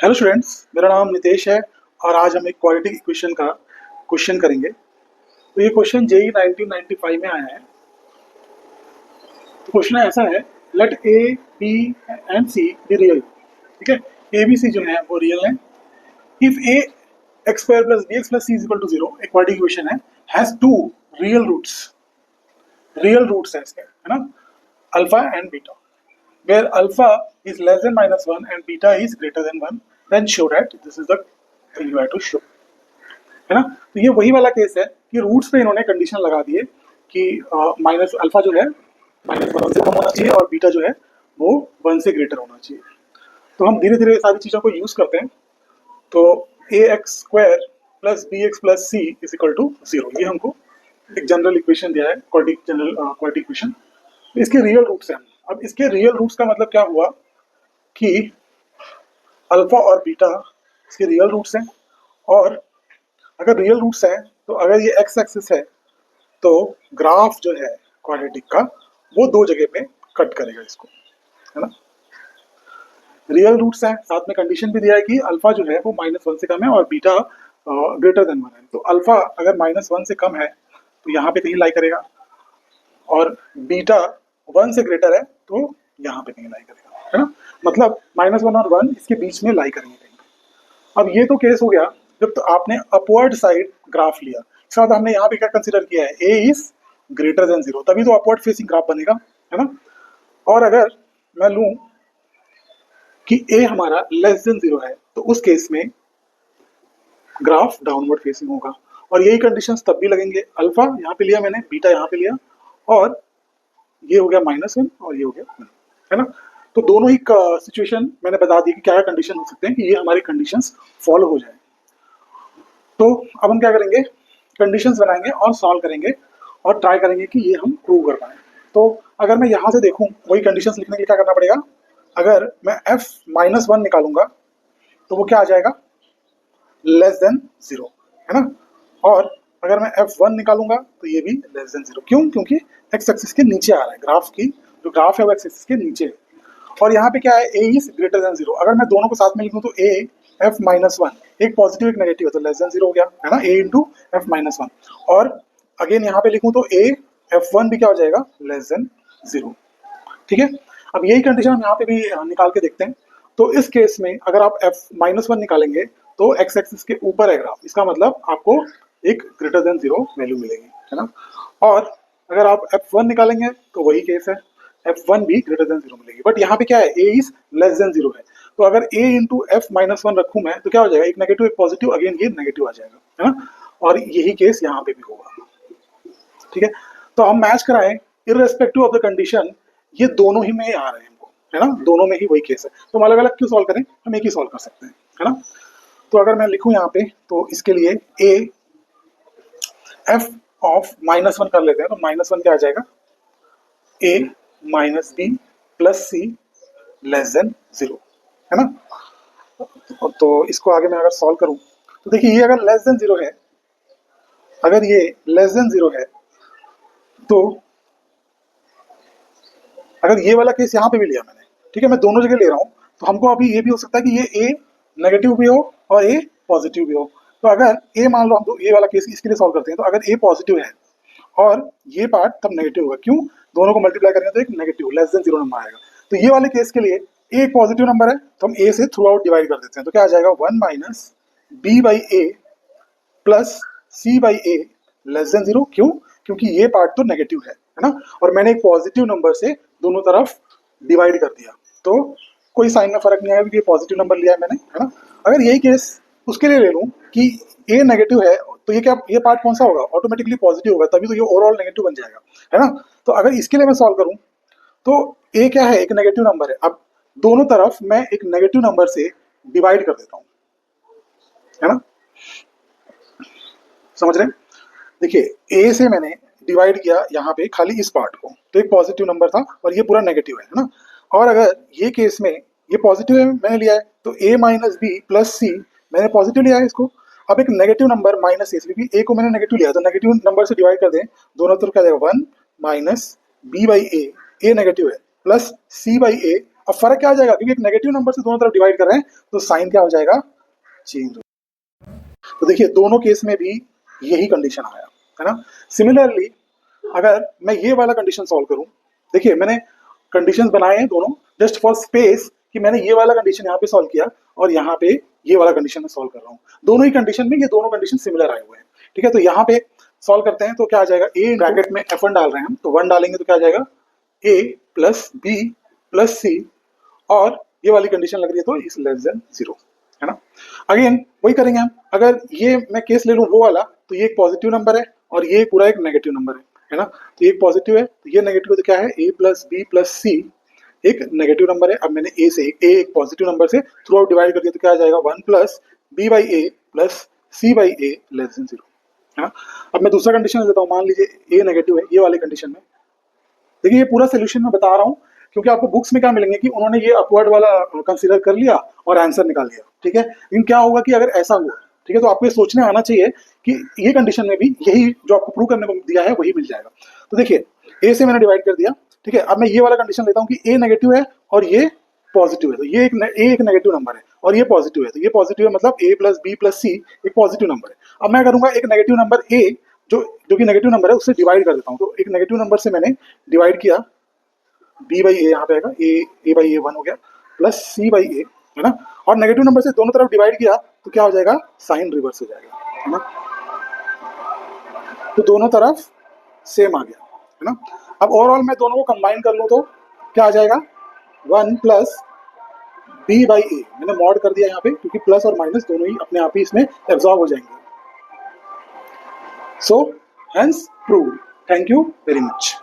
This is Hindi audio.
हेलो स्टूडेंट्स, मेरा नाम नितेश है और आज हम एक क्वाड्रेटिक इक्वेशन का क्वेश्चन करेंगे। तो ये क्वेश्चन जेई 1995 में आया है। तो क्वेश्चन ऐसा है, let A B and C be real. ठीक है, ए बी सी जो है वो रियल है। If A x square plus B x plus C is equal to zero, एक क्वाड्रेटिक इक्वेशन है, हैज टू रियल रूट्स है इसके, है ना, alpha and beta, where alpha is less than -1 and beta is greater than 1, then show that this is the thing you have to show, है ना। तो ये वही वाला केस है कि रूट्स पे इन्होंने कंडीशन लगा दिए कि माइनस अल्फा जो है -1 से कम होना चाहिए और बीटा जो है वो 1 से ग्रेटर होना चाहिए। तो हम धीरे धीरे सारी चीज़ों को यूज़ करते हैं। तो a x square plus B x plus C is equal to 0, ये हमको एक जनरल इक्वेशन दिया है, क्वाड्रेटिक इक्वेशन। इसके रियल रूट्स हैं। अब इसके रियल रूट्स का मतलब क्या हुआ कि अल्फा और बीटा इसके रियल रूट्स हैं, और अगर रियल रूट्स हैं तो अगर ये एक्स एक्सिस है तो ग्राफ जो है क्वाड्रेटिक का वो दो जगह पे कट करेगा इसको, है ना। रियल रूट्स हैं, साथ में कंडीशन भी दिया है कि अल्फा जो है वो -1 से कम है और बीटा ग्रेटर देन 1 है। तो अल्फा अगर -1 से कम है तो यहाँ पे कहीं लाई करेगा, और बीटा 1 से ग्रेटर है तो यहाँ पे कहीं लाई करेगा, है ना। मतलब -1 और 1 इसके बीच में लाई करेंगे कहीं। अब ये तो केस हो गया जब तो आपने अपवर्ड साइड ग्राफ लिया। इसके बाद हमने यहाँ पे क्या कंसीडर किया है, ए इज ग्रेटर देन 0, तभी तो अपवर्ड फेसिंग ग्राफ बनेगा, है ना। और अगर मैं लूँ कि ए हमारा लेस देन 0 है तो उस केस में ग्राफ डाउनवर्ड फेसिंग होगा, और यही कंडीशंस तब भी लगेंगे। अल्फा यहाँ पे लिया मैंने, बीटा यहाँ पे लिया, और ये हो गया -1 और ये हो गया 1, है ना। तो दोनों ही सिचुएशन मैंने बता दी कि क्या कंडीशन हो सकते हैं कि ये हमारी कंडीशंस फॉलो हो जाए। तो अब हम क्या करेंगे, कंडीशंस बनाएंगे और सॉल्व करेंगे और ट्राई करेंगे कि ये हम प्रूव कर पाएँ। तो अगर मैं यहाँ से देखूँ, वही कंडीशंस लिखने के लिए क्या करना पड़ेगा, अगर मैं f-1 निकालूंगा तो वो क्या आ जाएगा, लेस देन 0, है ना। और अगर मैं f1 निकालूंगा तो ये भी लेस देन 0। क्यों? क्योंकि एक्स एक्सिस के नीचे आ रहा है, ग्राफ की जो ग्राफ है वो एक्स एक्सिस के नीचे है। और यहाँ पे क्या है, a इज ग्रेटर देन 0। अगर मैं दोनों को साथ में लिखूं तो a f-1, एक पॉजिटिव एक नेगेटिव है तो लेस देन 0 हो गया, है ना, a इंटू f-1। और अगेन यहाँ पे लिखूं तो a f1 भी क्या हो जाएगा, लेस देन 0। ठीक है, अब यही कंडीशन हम यहाँ पे भी निकाल के देखते हैं। तो इस केस में अगर आप f-1 निकालेंगे तो एक्स एक्सिस के ऊपर है ग्राफ, इसका मतलब आपको एक ग्रेटर देन 0 वैल्यू मिलेगी, है ना। और अगर आप f1 निकालेंगे तो वही केस है, f1 भी ग्रेटर देन 0 मिलेगी। बट यहाँ पे क्या है, a इज लेस देन 0 है, तो अगर a इंटू f-1 रखूँ मैं तो क्या हो जाएगा, एक नेगेटिव एक पॉजिटिव, अगेन ये नेगेटिव आ जाएगा, है ना। और यही केस यहाँ पे भी होगा। ठीक है, तो हम मैच कराएं इररेस्पेक्टिव ऑफ द कंडीशन, ये दोनों ही में आ रहे हैं हमको, है ना, दोनों में ही वही केस है। तो हम अलग अलग क्यों सॉल्व करें, हम एक ही सॉल्व कर सकते हैं, है ना। तो अगर मैं लिखूं यहाँ पे तो इसके लिए a f ऑफ -1 कर लेते हैं, तो -1 क्या आ जाएगा, a minus B plus C less than 0, है ना। तो इसको आगे मैं अगर सॉल्व करूं तो देखिए, ये अगर लेस देन 0 है, अगर ये लेस देन 0 है तो अगर ये वाला केस यहाँ पे भी लिया मैंने, ठीक है, मैं दोनों जगह ले रहा हूँ, तो हमको अभी ये भी हो सकता है कि ये a नेगेटिव भी हो और a पॉजिटिव भी हो। तो अगर a मान लो, हम तो ये वाला केस इसके लिए सॉल्व करते हैं, तो अगर a पॉजिटिव है और ये पार्ट तब नेगेटिव होगा, क्यों, दोनों को मल्टीप्लाई करेंगे तो एक नेगेटिव लेस देन 0 नंबर आएगा। तो ये वाले केस के लिए a एक पॉजिटिव नंबर है तो हम a से थ्रू आउट डिवाइड कर देते हैं, तो क्या आ जाएगा, 1 minus b by a plus c by a less than 0। क्यों? क्योंकि ये पार्ट तो नेगेटिव है ना, और मैंने एक पॉजिटिव नंबर से दोनों तरफ डिवाइड कर दिया, तो कोई साइन में फर्क नहीं आएगा क्योंकि पॉजिटिव नंबर लिया है मैंने, है ना। अगर यही केस उसके लिए ले लूँ कि a नेगेटिव है तो ये क्या, ये पार्ट कौन सा होगा, ऑटोमेटिकली पॉजिटिव होगा, तभी तो ये ओवरऑल नेगेटिव बन जाएगा, है ना। तो अगर इसके लिए मैं सॉल्व करूँ तो a क्या है, एक नेगेटिव नंबर है। अब दोनों तरफ मैं एक नेगेटिव नंबर से डिवाइड कर देता हूँ, है ना, समझ रहे हैं। देखिए a से मैंने डिवाइड किया यहाँ पे खाली इस पार्ट को, तो एक पॉजिटिव नंबर था और ये पूरा नेगेटिव है ना। और अगर ये केस में ये पॉजिटिव है मैंने लिया है तो a माइनस बी प्लस सी मैंने पॉजिटिव लिया है इसको। अब एक नेगेटिव नंबर माइनस ए, क्योंकि a को मैंने नेगेटिव लिया तो नेगेटिव नंबर से डिवाइड कर दें, दोनों तरफ क्या जाएगा, 1 minus B by A negative है, प्लस सी बाई ए अब फर्क क्या हो जाएगा, क्योंकि एक नेगेटिव नंबर से दोनों तरफ डिवाइड कर रहे हैं तो साइन क्या हो जाएगा, चेंज। तो देखिए दोनों केस में भी यही कंडीशन आया है ना। सिमिलरली अगर मैं ये वाला कंडीशन सॉल्व करूं, देखिए मैंने कंडीशंस बनाए हैं दोनों जस्ट फॉर स्पेस, कि मैंने ये वाला कंडीशन यहाँ पे सॉल्व किया और यहाँ पे ये वाला कंडीशन में सॉल्व कर रहा हूँ। दोनों ही कंडीशन में ये दोनों कंडीशन सिमिलर आए हुए हैं, ठीक है। तो यहाँ पे सॉल्व करते हैं तो क्या आ जाएगा, ए ब्रैकेट में F1 डाल रहे हैं हम, तो 1 डालेंगे तो क्या आ जाएगा, a प्लस बी प्लस सी, और ये वाली कंडीशन लग रही है तो इज लेस देन 0, है ना। अगेन वही करेंगे हम, अगर ये मैं केस ले लूँ वो वाला, तो ये एक पॉजिटिव नंबर है और ये पूरा एक नेगेटिव नंबर है ना। तो ये एक पॉजिटिव है तो ये नेगेटिव है, तो क्या है, a प्लस बी प्लस सी एक नेगेटिव नंबर है। अब मैंने a से a एक पॉजिटिव नंबर से थ्रू आउट डिवाइड कर दिया तो क्या आ जाएगा, 1 plus B by A plus C by A less than 0, है ना। अब मैं दूसरा कंडीशन लेता हूँ, मान लीजिए a नेगेटिव है, ये वाले कंडीशन में देखिए ये पूरा सोल्यूशन मैं बता रहा हूँ क्योंकि आपको बुक्स में क्या मिलेंगे कि उन्होंने ये अपवर्ड वाला कंसीडर कर लिया और आंसर निकाल लिया, ठीक है। लेकिन क्या होगा कि अगर ऐसा हुआ, ठीक है, तो आपको ये सोचने आना चाहिए कि ये कंडीशन में भी यही जो आपको प्रूव करने को दिया है वही मिल जाएगा। तो देखिए ए से मैंने डिवाइड कर दिया, ठीक है। अब मैं ये वाला कंडीशन लेता हूँ कि ए नेगेटिव है और ये पॉजिटिव है, तो ये एक नेगेटिव नंबर है और ये पॉजिटिव है, तो ये पॉजिटिव है मतलब a प्लस बी प्लस सी एक पॉजिटिव नंबर है। अब मैं करूंगा एक नेगेटिव नंबर a जो कि नेगेटिव नंबर है उससे डिवाइड कर देता हूँ, तो एक नेगेटिव नंबर से मैंने डिवाइड किया, b बाई ए यहाँ पे आएगा, a बाई ए 1 हो गया प्लस c बाई ए, है ना। और नेगेटिव नंबर से दोनों तरफ डिवाइड किया तो क्या हो जाएगा, साइन रिवर्स हो जाएगा, है ना। तो दोनों तरफ सेम आ गया, है ना। अब ओवरऑल मैं दोनों को कंबाइन कर लूँ तो क्या आ जाएगा, 1 प्लस b बाई ए, मैंने मॉड कर दिया यहाँ पे क्योंकि प्लस और माइनस दोनों ही अपने आप ही इसमें एब्जॉर्ब हो जाएंगे। So hence prove. Thank you very much.